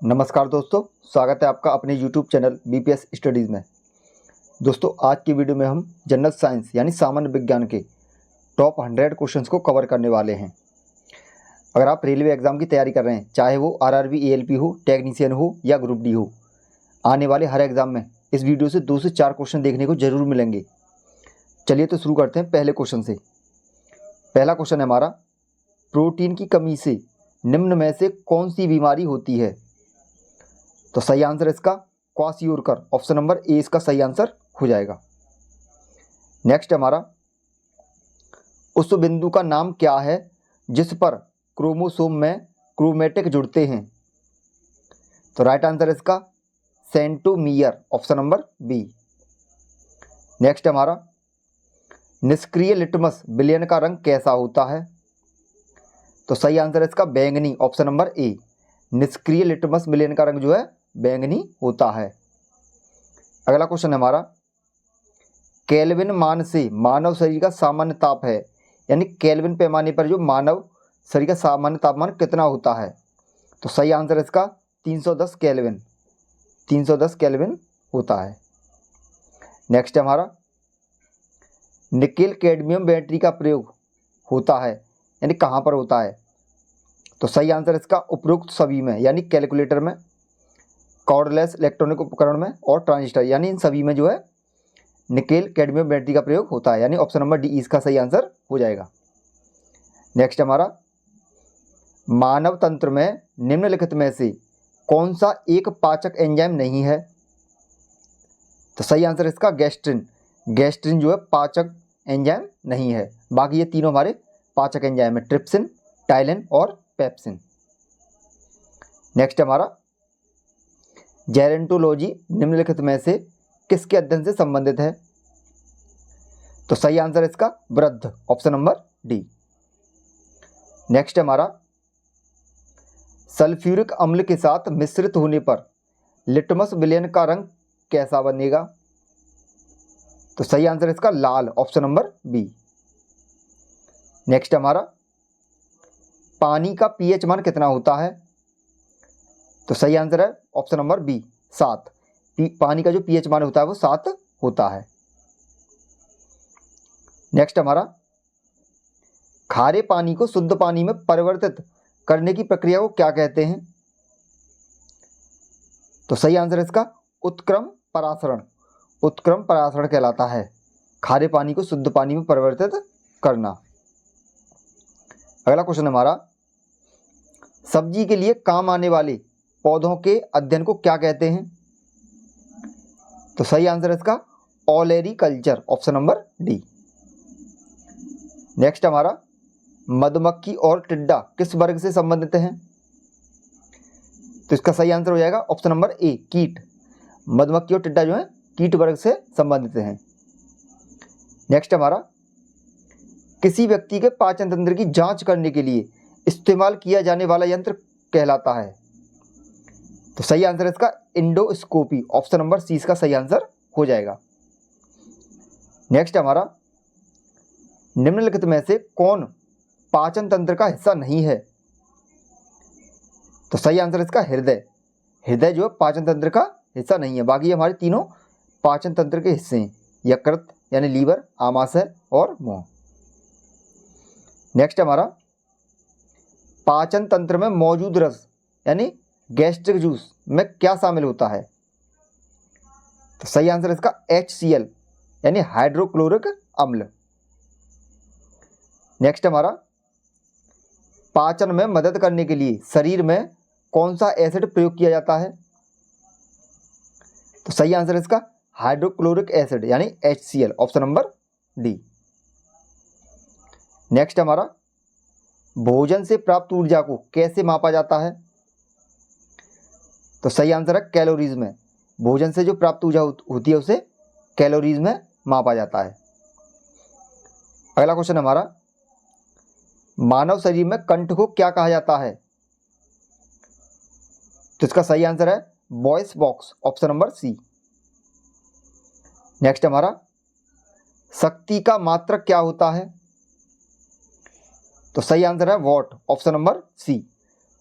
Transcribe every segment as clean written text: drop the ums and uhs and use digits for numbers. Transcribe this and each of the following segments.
नमस्कार दोस्तों, स्वागत है आपका अपने YouTube चैनल BPS स्टडीज़ में। दोस्तों, आज की वीडियो में हम जनरल साइंस यानी सामान्य विज्ञान के टॉप 100 क्वेश्चंस को कवर करने वाले हैं। अगर आप रेलवे एग्ज़ाम की तैयारी कर रहे हैं, चाहे वो RRB ALP हो, टेक्नीशियन हो या ग्रुप डी हो, आने वाले हर एग्ज़ाम में इस वीडियो से 2 से 4 क्वेश्चन देखने को ज़रूर मिलेंगे। चलिए तो शुरू करते हैं पहले क्वेश्चन से। पहला क्वेश्चन है हमारा, प्रोटीन की कमी से निम्न में से कौन सी बीमारी होती है? तो सही आंसर इसका क्वाशियोरकर, ऑप्शन नंबर ए इसका सही आंसर हो जाएगा। नेक्स्ट हमारा, उस बिंदु का नाम क्या है जिस पर क्रोमोसोम में क्रोमेटिक जुड़ते हैं? तो राइट आंसर इसका centromere, option number B. Next हमारा, निष्क्रिय लिटमस विलयन का रंग कैसा होता है? तो सही आंसर इसका बैंगनी, ऑप्शन नंबर ए। निष्क्रिय लिटमस विलयन का रंग जो है बैंगनी होता है। अगला क्वेश्चन हमारा, केल्विन मान से मानव शरीर का सामान्य ताप है, यानी केल्विन पैमाने पर जो मानव शरीर का सामान्य तापमान कितना होता है? तो सही आंसर इसका 310 केल्विन, 310 केल्विन होता है। नेक्स्ट हमारा, निकेल कैडमियम बैटरी का प्रयोग होता है, यानी कहाँ पर होता है? तो सही आंसर इसका उपरोक्त सभी में, यानी कैलकुलेटर में, कॉर्डलेस इलेक्ट्रॉनिक उपकरण में और ट्रांजिस्टर, यानी इन सभी में जो है निकेल कैडमियम बैटरी का प्रयोग होता है, यानी ऑप्शन नंबर डी इसका सही आंसर हो जाएगा। नेक्स्ट हमारा, मानव तंत्र में निम्नलिखित में से कौन सा एक पाचक एंजाइम नहीं है? तो सही आंसर इसका गैस्ट्रिन, गैस्ट्रिन जो है पाचक एंजाइम नहीं है। बाकी ये तीनों हमारे पाचक एंजाइम है, ट्रिप्सिन, टाइलिन और पेप्सिन। नेक्स्ट हमारा, जेरेंटोलॉजी निम्नलिखित में से किसके अध्ययन से संबंधित है? तो सही आंसर इसका वृद्ध, ऑप्शन नंबर डी। नेक्स्ट हमारा, सल्फ्यूरिक अम्ल के साथ मिश्रित होने पर लिटमस विलयन का रंग कैसा बनेगा? तो सही आंसर इसका लाल, ऑप्शन नंबर बी। नेक्स्ट हमारा, पानी का पीएच मान कितना होता है? तो सही आंसर है ऑप्शन नंबर बी 7। पानी का जो पीएच मान होता है वो 7 होता है। नेक्स्ट हमारा, खारे पानी को शुद्ध पानी में परिवर्तित करने की प्रक्रिया को क्या कहते हैं? तो सही आंसर इसका उत्क्रम परासरण, उत्क्रम परासरण कहलाता है खारे पानी को शुद्ध पानी में परिवर्तित करना। अगला क्वेश्चन हमारा, सब्जी के लिए काम आने वाले पौधों के अध्ययन को क्या कहते हैं? तो सही आंसर इसका olericulture, option number D. Next हमारा, मधुमक्खी और टिड्डा किस वर्ग से संबंधित हैं? तो इसका सही आंसर हो जाएगा ऑप्शन नंबर ए, कीट। मधुमक्खी और टिड्डा जो है कीट वर्ग से संबंधित हैं। नेक्स्ट हमारा, किसी व्यक्ति के पाचन तंत्र की जांच करने के लिए इस्तेमाल किया जाने वाला यंत्र कहलाता है? तो सही आंसर इसका इंडोस्कोपी, ऑप्शन नंबर सी इसका सही आंसर हो जाएगा। नेक्स्ट हमारा, निम्नलिखित में से कौन पाचन तंत्र का हिस्सा नहीं है? तो सही आंसर इसका हृदय, हृदय जो है पाचन तंत्र का हिस्सा नहीं है। बाकी हमारे तीनों पाचन तंत्र के हिस्से हैं, यकृत यानी लीवर, आमाशय और मुंह। नेक्स्ट हमारा, पाचन तंत्र में मौजूद रस यानी गैस्ट्रिक जूस में क्या शामिल होता है? तो सही आंसर इसका HCl यानी हाइड्रोक्लोरिक अम्ल। नेक्स्ट हमारा, पाचन में मदद करने के लिए शरीर में कौन सा एसिड प्रयोग किया जाता है? तो सही आंसर इसका हाइड्रोक्लोरिक एसिड यानी HCl, option number D. Next हमारा, भोजन से प्राप्त ऊर्जा को कैसे मापा जाता है? तो सही आंसर है कैलोरीज में। भोजन से जो प्राप्त ऊर्जा होती है उसे कैलोरीज में मापा जाता है। अगला क्वेश्चन हमारा, मानव शरीर में कंठ को क्या कहा जाता है? तो इसका सही आंसर है voice box, option number C. Next हमारा, शक्ति का मात्रक क्या होता है? तो सही आंसर है वॉट, ऑप्शन नंबर सी।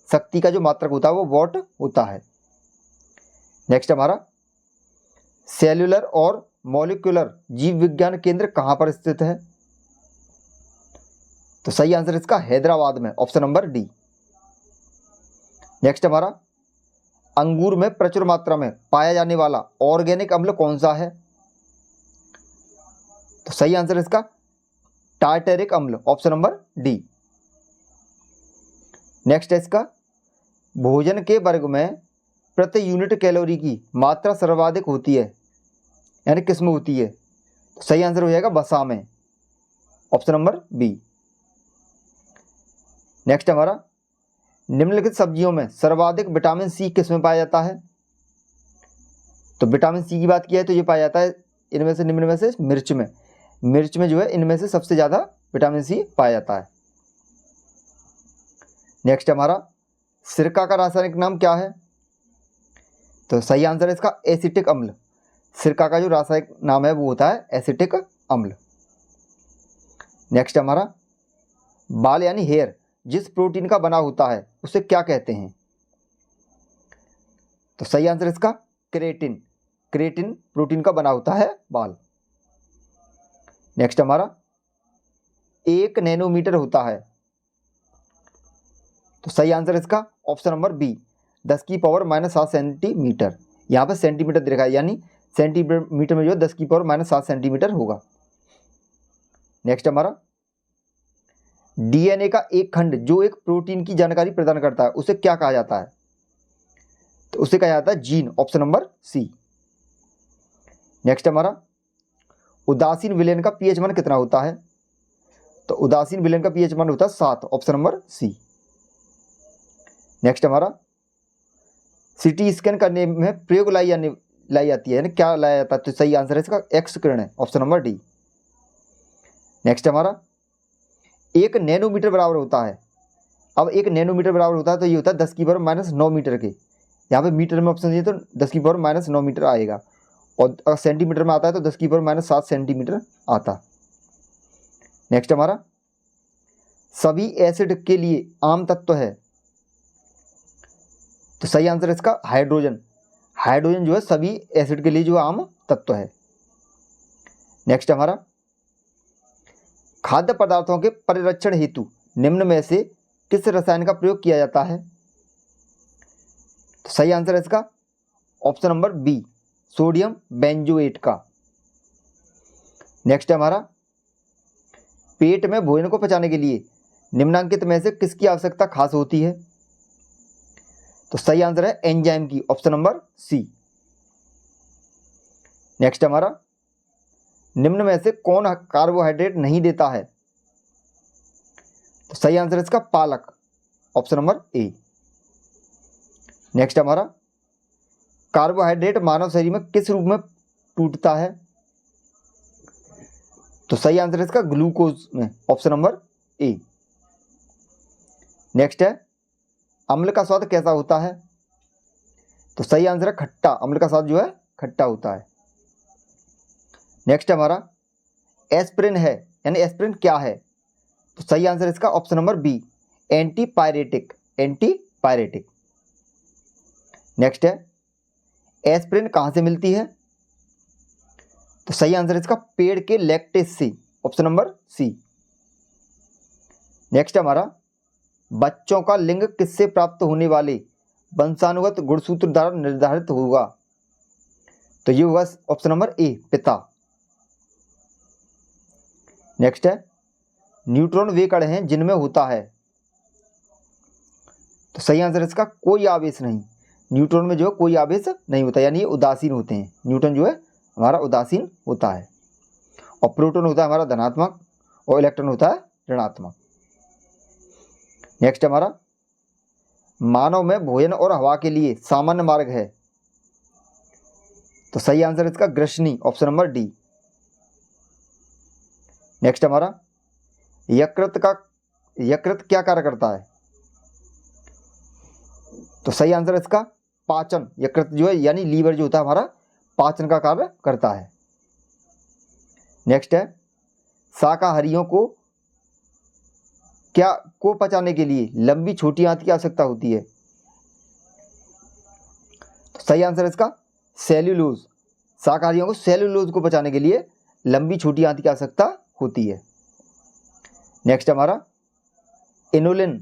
शक्ति का जो मात्रक होता है वो वॉट होता है। नेक्स्ट हमारा सेल्यूलर और मॉलिक्यूलर जीव विज्ञान केंद्र कहाँ पर स्थित है? तो सही आंसर इसका हैदराबाद में, ऑप्शन नंबर डी। नेक्स्ट हमारा अंगूर में प्रचुर मात्रा में पाया जाने वाला ऑर्गेनिक अम्ल कौन सा है? तो सही आंसर इसका टार्टेरिक अम्ल, ऑप्शन नंबर डी। नेक्स्ट है इसका भोजन के वर्ग में प्रति यूनिट कैलोरी की मात्रा सर्वाधिक होती है, यानी किस में होती है? तो सही आंसर हो जाएगा वसा में, ऑप्शन नंबर बी। नेक्स्ट हमारा निम्नलिखित सब्जियों में सर्वाधिक विटामिन सी किस में पाया जाता है? तो विटामिन सी की बात की है तो ये पाया जाता है इनमें से, निम्न में से मिर्च में। मिर्च में जो है इनमें से सबसे ज़्यादा विटामिन सी पाया जाता है। नेक्स्ट हमारा सिरका का रासायनिक नाम क्या है? तो सही आंसर है इसका एसिटिक अम्ल। सिरका का जो रासायनिक नाम है वो होता है एसिटिक अम्ल। नेक्स्ट हमारा बाल यानी हेयर जिस प्रोटीन का बना होता है उसे क्या कहते हैं? तो सही आंसर इसका केराटिन। केराटिन प्रोटीन का बना होता है बाल। नेक्स्ट हमारा 1 नैनोमीटर होता है, तो सही आंसर इसका ऑप्शन नंबर बी 10⁻⁻7 सेंटीमीटर। यहाँ पर सेंटीमीटर दे रखा है, यानी सेंटीमीटर में जो है 10⁻⁷ सेंटीमीटर होगा। नेक्स्ट हमारा डीएनए का एक खंड जो एक प्रोटीन की जानकारी प्रदान करता है उसे क्या कहा जाता है? तो उसे कहा जाता है gene, option number C. Next हमारा उदासीन विलयन का पीएच मान कितना होता है? तो उदासीन विलयन का पीएच मान होता है 7, ऑप्शन नंबर सी। नेक्स्ट हमारा सिटी स्कैन करने में प्रयोग लाई जाती है, यानी क्या लाया जाता है? तो सही आंसर है इसका एक्स किरण है, ऑप्शन नंबर डी। नेक्स्ट हमारा 1 नैनोमीटर बराबर होता है। अब 1 नैनोमीटर बराबर होता है तो ये होता है 10⁻⁹ मीटर के। यहाँ पे मीटर में ऑप्शन दिए तो 10⁻⁹ मीटर आएगा, और अगर सेंटीमीटर में आता है तो 10⁻⁷ सेंटीमीटर आता। नेक्स्ट हमारा सभी एसिड के लिए आम तत्व है, तो सही आंसर इसका हाइड्रोजन। हाइड्रोजन जो है सभी एसिड के लिए जो आम तत्व है। नेक्स्ट हमारा खाद्य पदार्थों के परिरक्षण हेतु निम्न में से किस रसायन का प्रयोग किया जाता है? तो सही आंसर है इसका option number B sodium benzoate का। नेक्स्ट हमारा पेट में भोजन को पचाने के लिए निम्नांकित में से किसकी आवश्यकता खास होती है? तो सही आंसर है एंजाइम की, ऑप्शन नंबर सी। नेक्स्ट हमारा निम्न में से कौन कार्बोहाइड्रेट नहीं देता है? तो सही आंसर है इसका पालक, ऑप्शन नंबर ए। नेक्स्ट हमारा कार्बोहाइड्रेट मानव शरीर में किस रूप में टूटता है? तो सही आंसर है इसका ग्लूकोज में, ऑप्शन नंबर ए। नेक्स्ट है अम्ल का स्वाद कैसा होता है? तो सही आंसर है खट्टा। अम्ल का स्वाद जो है खट्टा होता है। नेक्स्ट हमारा एस्पिरिन है, यानी एस्पिरिन क्या है? तो सही आंसर इसका option number B antipyretic. Antipyretic. Next है एस्पिरिन कहाँ से मिलती है? तो सही आंसर इसका पेड़ के लैक्टेस से, ऑप्शन नंबर सी। नेक्स्ट हमारा बच्चों का लिंग किससे प्राप्त होने वाले वंशानुगत गुणसूत्र द्वारा निर्धारित होगा? तो ये होगा ऑप्शन नंबर ए पिता। नेक्स्ट है न्यूट्रॉन वे कण हैं जिनमें होता है, तो सही आंसर इसका कोई आवेश नहीं। न्यूट्रॉन में जो है कोई आवेश नहीं होता, यानी ये उदासीन होते हैं। न्यूट्रॉन जो है हमारा उदासीन होता है, और प्रोटॉन होता है हमारा धनात्मक, और इलेक्ट्रॉन होता है ऋणात्मक। नेक्स्ट हमारा मानव में भोजन और हवा के लिए सामान्य मार्ग है, तो सही आंसर इसका ग्रसनी, ऑप्शन नंबर डी। नेक्स्ट हमारा यकृत क्या कार्य करता है? तो सही आंसर इसका पाचन। यकृत जो है यानी लीवर जो होता है हमारा पाचन का कार्य करता है। नेक्स्ट है शाकाहारियों को पचाने के लिए लंबी छोटी आंत की आवश्यकता होती है? तो सही आंसर है इसका सेल्यूलोज। शाकाहारियों को सेल्यूलोज को बचाने के लिए लंबी छोटी आंत की आवश्यकता होती है। नेक्स्ट हमारा इनुलिन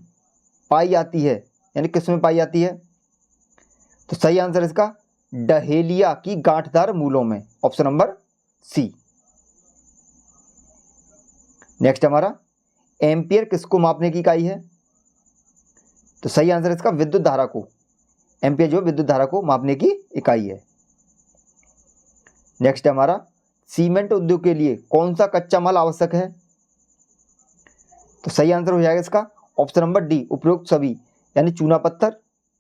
पाई जाती है यानी किस में पाई जाती है? तो सही आंसर है इसका डहेलिया की गांठदार मूलों में, ऑप्शन नंबर सी। नेक्स्ट हमारा एम्पियर किसको मापने की इकाई है? तो सही आंसर है इसका विद्युत धारा को, एम्पियर जो विद्युत धारा को मापने की इकाई है। नेक्स्ट हमारा सीमेंट उद्योग के लिए कौन सा कच्चा माल आवश्यक है? तो सही आंसर हो जाएगा इसका ऑप्शन नंबर डी उपरोक्त सभी, यानी चूना पत्थर,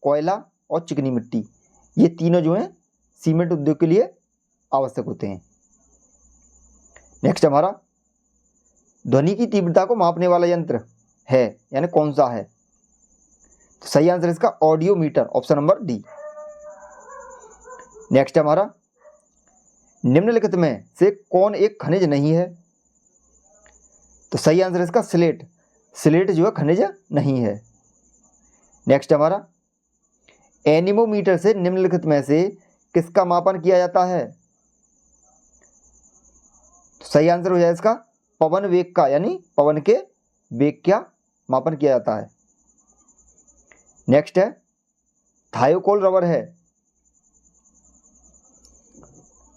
कोयला और चिकनी मिट्टी, ये तीनों जो हैं सीमेंट उद्योग के लिए आवश्यक होते हैं। नेक्स्ट हमारा ध्वनि की तीव्रता को मापने वाला यंत्र है यानी कौन सा है? तो सही आंसर इसका audiometer, option number D. Next हमारा निम्नलिखित में से कौन एक खनिज नहीं है? तो सही आंसर इसका स्लेट, स्लेट जो है खनिज नहीं है। नेक्स्ट हमारा एनीमोमीटर से निम्नलिखित में से किसका मापन किया जाता है? तो सही आंसर हो जाए इसका पवन वेग का, यानी पवन के वेग का मापन किया जाता है। नेक्स्ट है थायोकोल रबर है,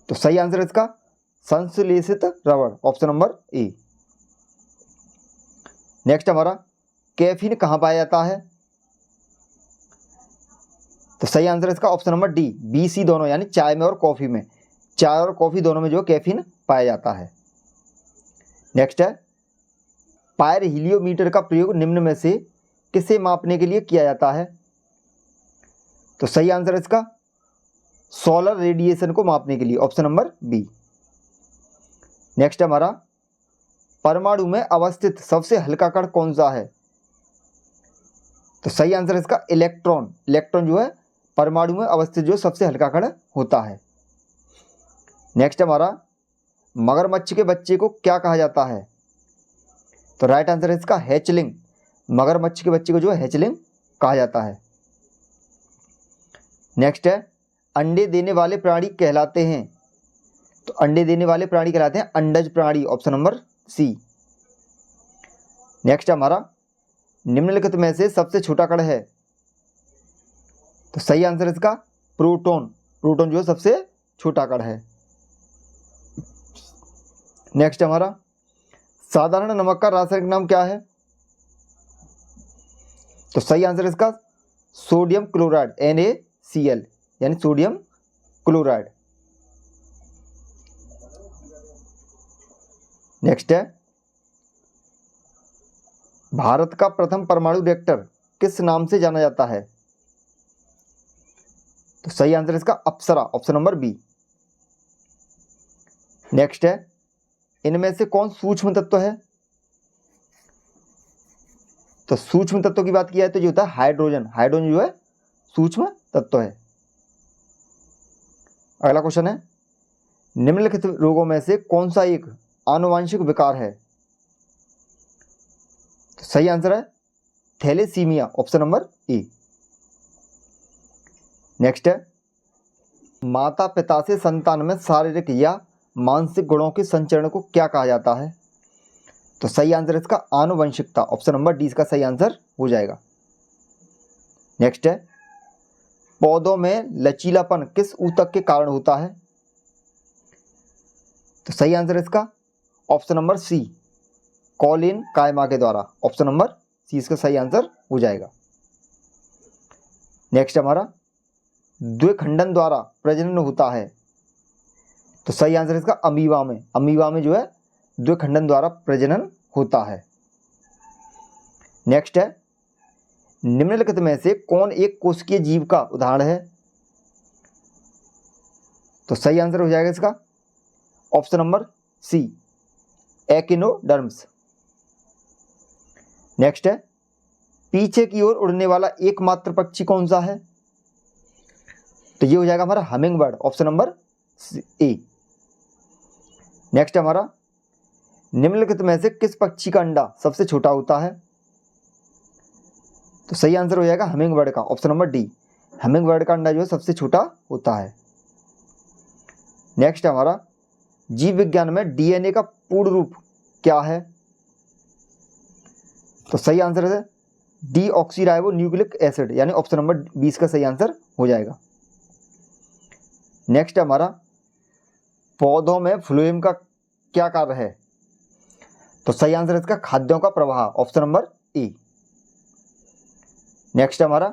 तो सही आंसर इसका संश्लेषित rubber, option number A. Next हमारा कैफीन कहाँ पाया जाता है? तो सही आंसर इसका option number D B C दोनों, यानी चाय में और कॉफ़ी में, चाय और कॉफ़ी दोनों में जो कैफीन पाया जाता है। नेक्स्ट है पायर हीलियोमीटर का प्रयोग निम्न में से किसे मापने के लिए किया जाता है? तो सही आंसर इसका सोलर रेडिएशन को मापने के लिए, ऑप्शन नंबर बी। नेक्स्ट हमारा परमाणु में अवस्थित सबसे हल्का कण कौन सा है? तो सही आंसर इसका इलेक्ट्रॉन, इलेक्ट्रॉन जो है परमाणु में अवस्थित जो सबसे हल्का कण होता है। नेक्स्ट हमारा मगरमच्छ के बच्चे को क्या कहा जाता है? तो राइट आंसर है इसका हैचलिंग, मगरमच्छ के बच्चे को जो है हैचलिंग कहा जाता है। नेक्स्ट है अंडे देने वाले प्राणी कहलाते हैं, तो अंडे देने वाले प्राणी कहलाते हैं अंडज प्राणी, ऑप्शन नंबर सी। नेक्स्ट हमारा निम्नलिखित में से सबसे छोटा कण है? तो सही आंसर इसका प्रोटॉन, प्रोटॉन जो है सबसे छोटा कण है। नेक्स्ट हमारा साधारण नमक का रासायनिक नाम क्या है? तो सही आंसर इसका सोडियम क्लोराइड, NaCl, यानी सोडियम क्लोराइड। नेक्स्ट है भारत का प्रथम परमाणु रिएक्टर किस नाम से जाना जाता है? तो सही आंसर इसका अप्सरा, ऑप्शन नंबर बी। नेक्स्ट है इनमें से कौन सूक्ष्म तत्व है? तो सूक्ष्म तत्व की बात किया है तो जो होता है हाइड्रोजन, हाइड्रोजन जो है सूक्ष्म तत्व है। अगला क्वेश्चन है निम्नलिखित रोगों में से कौन सा एक आनुवांशिक विकार है? तो सही आंसर है thalassemia, option number A. Next है माता पिता से संतान में शारीरिक या मानसिक गुणों के संचरण को क्या कहा जाता है? तो सही आंसर इसका आनुवंशिकता, ऑप्शन नंबर डी इसका सही आंसर हो जाएगा। नेक्स्ट है पौधों में लचीलापन किस ऊतक के कारण होता है? तो सही आंसर इसका ऑप्शन नंबर सी कॉलिन कायमा के द्वारा, ऑप्शन नंबर सी इसका सही आंसर हो जाएगा। नेक्स्ट हमारा द्विखंडन द्वारा प्रजनन होता है, तो सही आंसर इसका अमीबा में, अमीबा में जो है द्विखंडन द्वारा प्रजनन होता है। नेक्स्ट है निम्नलिखित में से कौन एक कोशिकीय जीव का उदाहरण है? तो सही आंसर हो जाएगा इसका ऑप्शन नंबर सी एकिनोडर्म्स। नेक्स्ट है पीछे की ओर उड़ने वाला एकमात्र पक्षी कौन सा है? तो ये हो जाएगा हमारा humming bird, option number A. Next हमारा निम्नलिखित में से किस पक्षी का अंडा सबसे छोटा होता है? तो सही आंसर हो जाएगा हमिंग बर्ड का, option number D. Humming bird का अंडा जो है सबसे छोटा होता है। नेक्स्ट है हमारा, जीव विज्ञान में डीएनए का पूर्ण रूप क्या है? तो सही आंसर है डीऑक्सीराइबो न्यूक्लिक एसिड, यानी ऑप्शन नंबर 20 का सही आंसर हो जाएगा। नेक्स्ट है हमारा, पौधों में फ्लोएम का क्या कार्य है? तो सही आंसर है इसका खाद्यों का प्रवाह, ऑप्शन नंबर ए। नेक्स्ट है हमारा,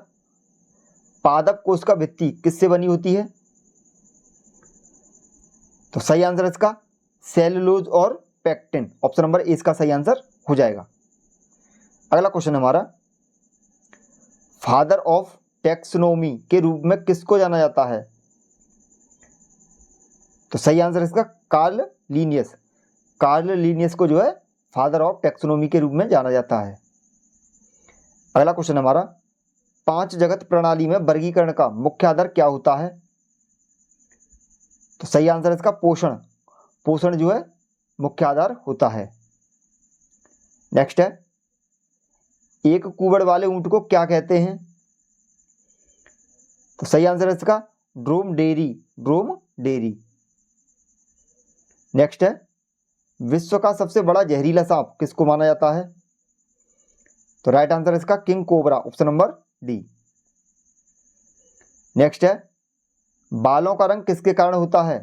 पादप कोश का भित्ति किससे बनी होती है? तो सही आंसर है इसका सेलुलोज और पेक्टिन, ऑप्शन नंबर ए इसका सही आंसर हो जाएगा। अगला क्वेश्चन है हमारा, फादर ऑफ टैक्सोनॉमी के रूप में किसको जाना जाता है? तो सही आंसर है इसका कार्ल लीनियस। कार्ल लीनियस को जो है फादर ऑफ टैक्सोनॉमी के रूप में जाना जाता है। अगला क्वेश्चन हमारा, 5 जगत प्रणाली में वर्गीकरण का मुख्य आधार क्या होता है? तो सही आंसर है इसका पोषण। पोषण जो है मुख्य आधार होता है। नेक्स्ट है, एक कुबड़ वाले ऊंट को क्या कहते हैं? तो सही आंसर है इसका ड्रोमडेरी। ड्रोमडेरी। नेक्स्ट है, विश्व का सबसे बड़ा जहरीला सांप किसको माना जाता है? तो राइट आंसर है इसका king cobra, option number D. Next है, बालों का रंग किसके कारण होता है?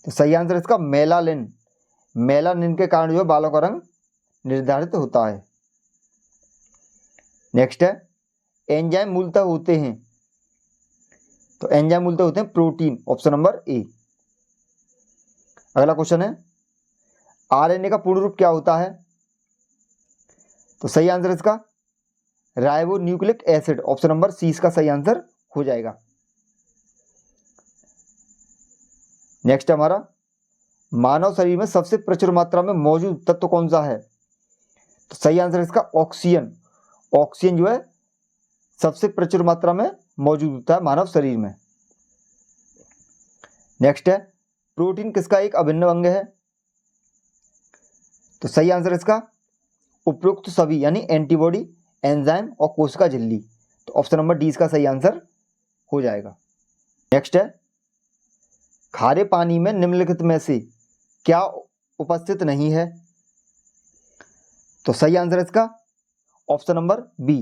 तो सही आंसर है इसका मेलानिन। मेलानिन के कारण जो है बालों का रंग निर्धारित होता है। नेक्स्ट है, एंजाइम मूलतः होते हैं। तो एंजाइम मूलतः होते हैं प्रोटीन, ऑप्शन नंबर ए। अगला क्वेश्चन है, आरएनए का पूर्ण रूप क्या होता है? तो सही आंसर इसका ribonucleic acid, option number C इसका सही आंसर हो जाएगा। नेक्स्ट हमारा, मानव शरीर में सबसे प्रचुर मात्रा में मौजूद तत्व कौन सा है? तो सही आंसर इसका ऑक्सीजन। ऑक्सीजन जो है सबसे प्रचुर मात्रा में मौजूद होता है मानव शरीर में। नेक्स्ट है, प्रोटीन किसका एक अभिन्न अंग है? तो सही आंसर इसका उपरोक्त सभी, यानी एंटीबॉडी, एंजाइम और कोशिका झिल्ली। तो ऑप्शन नंबर डी इसका सही आंसर हो जाएगा। नेक्स्ट है, खारे पानी में निम्नलिखित में से क्या उपस्थित नहीं है? तो सही आंसर इसका option number B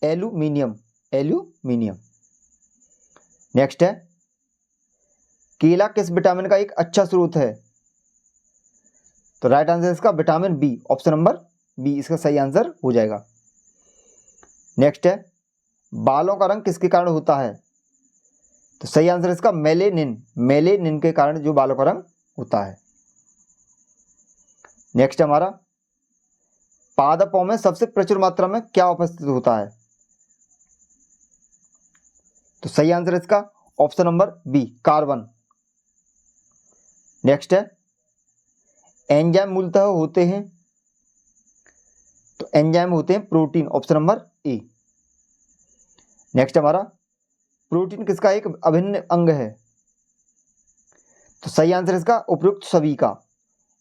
aluminium. Aluminium. Next है, केला किस विटामिन का एक अच्छा स्रोत है? तो राइट आंसर इसका vitamin B, option number B इसका सही आंसर हो जाएगा। नेक्स्ट है, बालों का रंग किसके कारण होता है? तो सही आंसर इसका मेलेनिन। मेलेनिन के कारण जो बालों का रंग होता है। नेक्स्ट हमारा, पादपों में सबसे प्रचुर मात्रा में क्या उपस्थित होता है? तो सही आंसर इसका option number B carbon. Next है, एंजाइम मूलतः होते हैं। तो एंजाइम होते हैं protein, option number A. Next हमारा, प्रोटीन किसका एक अभिन्न अंग है? तो सही आंसर इसका उपयुक्त सभी का,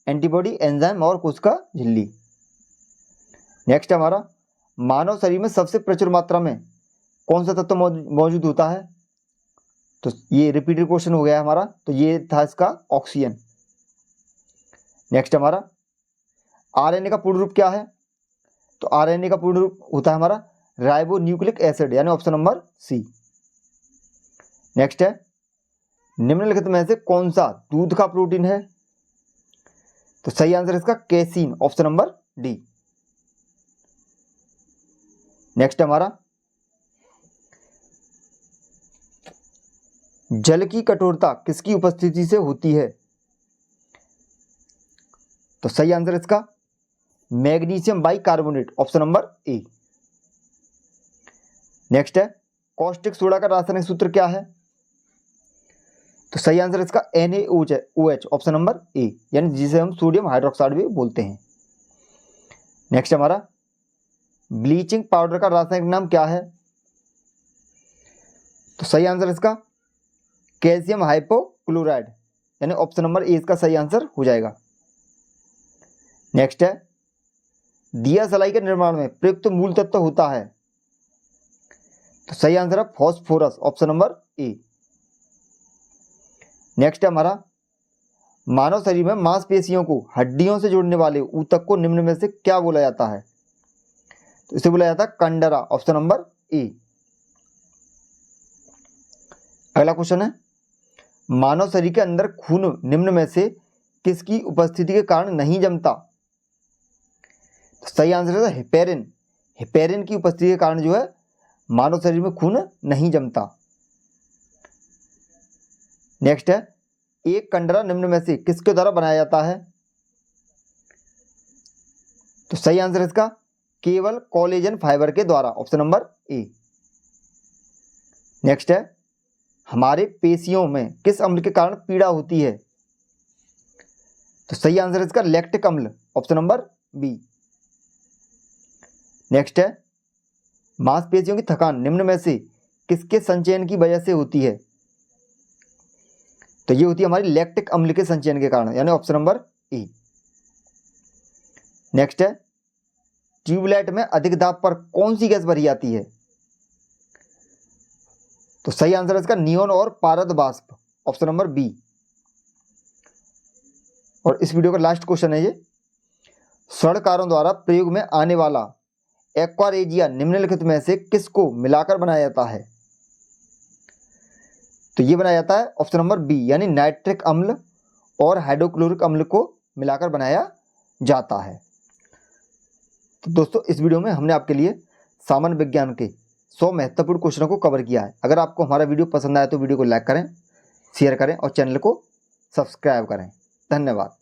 एंटीबॉडी, एंजाइम और कोशिका झिल्ली। नेक्स्ट हमारा, मानव शरीर में सबसे प्रचुर मात्रा में कौन सा तत्व मौजूद होता है? तो ये रिपीटेड क्वेश्चन हो गया हमारा, तो ये था इसका ऑक्सीजन। नेक्स्ट हमारा, आरएनए का पूर्ण रूप क्या है? तो आरएनए का पूर्ण रूप होता है हमारा राइबो न्यूक्लिक एसिड, यानी ऑप्शन नंबर सी। नेक्स्ट है, निम्नलिखित में से कौन सा दूध का प्रोटीन है? तो सही आंसर इसका casein, option number D. Next हमारा, जल की कठोरता किसकी उपस्थिति से होती है? तो सही आंसर इसका magnesium bicarbonate, option number A. Next है, कॉस्टिक सोडा का रासायनिक सूत्र क्या है? तो सही आंसर इसका NaOH, ऑप्शन नंबर ए, यानी जिसे हम सोडियम हाइड्रोक्साइड भी बोलते हैं। नेक्स्ट हमारा, ब्लीचिंग पाउडर का रासायनिक नाम क्या है? तो सही आंसर इसका कैल्शियम हाइपोक्लोराइड, यानी ऑप्शन नंबर ए इसका सही आंसर हो जाएगा। नेक्स्ट है, दिया सलाई के निर्माण में प्रयुक्त मूल तत्व होता है। तो सही आंसर है phosphorus, option number A. Next है हमारा, मानव शरीर में मांसपेशियों को हड्डियों से जोड़ने वाले ऊतक को निम्न में से क्या बोला जाता है? तो इसे बोला जाता है कंडरा, ऑप्शन नंबर ए। अगला क्वेश्चन है, मानव शरीर के अंदर खून निम्न में से किसकी उपस्थिति के कारण नहीं जमता? तो सही आंसर है हेपेरिन। हेपेरिन की उपस्थिति के कारण जो है मानव शरीर में खून नहीं जमता। नेक्स्ट है, एक कंडरा निम्न में से किसके द्वारा बनाया जाता है? तो सही आंसर इसका केवल कोलेजन फाइबर के द्वारा, ऑप्शन नंबर ए। नेक्स्ट है, हमारे पेशियों में किस अम्ल के कारण पीड़ा होती है? तो सही आंसर इसका लैक्टिक अम्ल, ऑप्शन नंबर बी। नेक्स्ट है, मांसपेशियों की थकान निम्न में से किसके संचयन की वजह से होती है? तो ये होती है हमारी लैक्टिक अम्ल के संचयन के कारण, यानी ऑप्शन नंबर ए। नेक्स्ट है, ट्यूबलाइट में अधिक दाब पर कौन सी गैस भरी जाती है? तो सही आंसर है इसका नियोन और पारद वाष्प, ऑप्शन नंबर बी। और इस वीडियो का लास्ट क्वेश्चन है ये, स्वर्णकारों द्वारा प्रयोग में आने वाला एक्वारेजिया निम्नलिखित में से किसको मिलाकर बनाया जाता है? तो ये बनाया जाता है ऑप्शन नंबर बी, यानी नाइट्रिक अम्ल और हाइड्रोक्लोरिक अम्ल को मिलाकर बनाया जाता है। तो दोस्तों, इस वीडियो में हमने आपके लिए सामान्य विज्ञान के 100 महत्वपूर्ण क्वेश्चनों को कवर किया है। अगर आपको हमारा वीडियो पसंद आया तो वीडियो को लाइक करें, शेयर करें और चैनल को सब्सक्राइब करें। धन्यवाद।